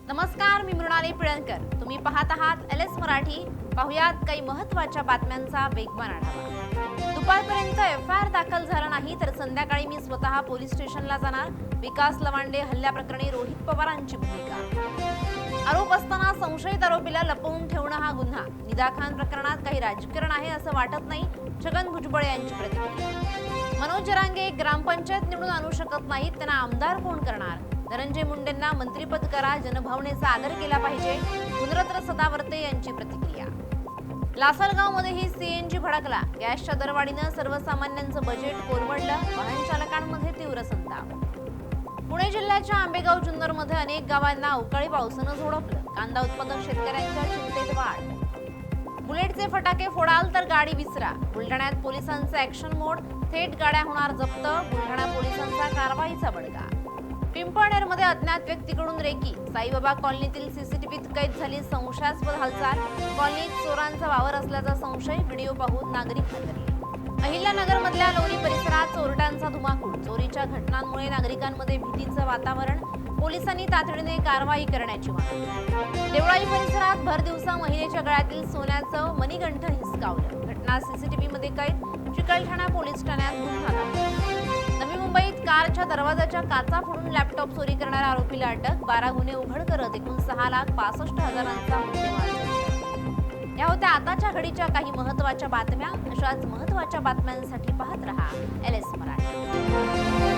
नमस्कार, मी मृणाली पिळणकर. तुम्ही पाहत आहात LS मराठी. पाहुयात काही महत्त्वाच्या बातम्यांचा वेगवान आढावा. दुपारपर्यंत FIR दाखल झाला नाही तर संध्याकाळी मी स्वतः पोलीस स्टेशनला जाणार. विकास लवांडे हल्ल्याप्रकरणी रोहित पवारांची भूमिका. आरोप असताना संशयित आरोपीला लपवून ठेवणं हा गुन्हा. निदा खान प्रकरणात काही राजकारण आहे असं वाटत नाही. छगन भुजबळ यांची प्रतिक्रिया. मनोज जरांगे ग्रामपंचायत निवडून आणू शकत नाहीत, त्यांना आमदार कोण करणार? धनंजय मुंडेंना मंत्रिपद करा, जनभावनेचा आदर केला पाहिजे. गुणरत्न सदावर्ते यांची प्रतिक्रिया. लासलगावमध्येही CNG भडकला. गॅसच्या दरवाढीनं सर्वसामान्यांचं बजेट कोलमडलं. वाहन चालकांमध्ये तीव्र संताप. पुणे जिल्ह्याच्या आंबेगाव जुन्नरमध्ये अनेक गावांना अवकाळी पावसानं झोडपलं. कांदा उत्पादक शेतकऱ्यांच्या चिंतेत वाढ. बुलेटचे फटाके फोडाल तर गाडी विसरा. बुलढाण्यात पोलिसांचा ॲक्शन मोड. थेट गाड्या होणार जप्त. बुलढाणा पोलिसांचा कारवाईचा बडगा. पिंपळनेरमध्ये अज्ञात व्यक्तीकडून रेकी. साईबाबा कॉलनीतील CCTVत कैद झाली संशयास्पद हालचाल. कॉलनीत चोरांचा वावर असल्याचा संशय. व्हिडिओ पाहून नागरिक हादरले. अहिल्यानगरमधल्या लोणी परिसरात चोरट्यांचा धुमाकूळ. चोरीच्या घटनांमुळे नागरिकांमध्ये भीतीचं वातावरण. पोलिसांनी तातडीने कारवाई करण्याची मागणी. देवळाई परिसरात भर दिवसा महिलेच्या गळ्यातील सोन्याचं मणिकंठ हिसकावलं. घटना CCTVमध्ये कैद. चिकलठाणा पोलीस ठाण्यात गुन्हा दाखल. नवी मुंबईत कारच्या दरवाजाच्या काचा फोडून लॅपटॉप चोरी करणाऱ्या आरोपीला अटक. 12 गुन्हे उघड करत एकूण 6,65,000चा मुद्देमाल. या होत्या आताच्या घडीच्या काही महत्त्वाच्या बातम्या. अशाच महत्त्वाच्या बातम्यांसाठी पाहत रहा LS मराठी.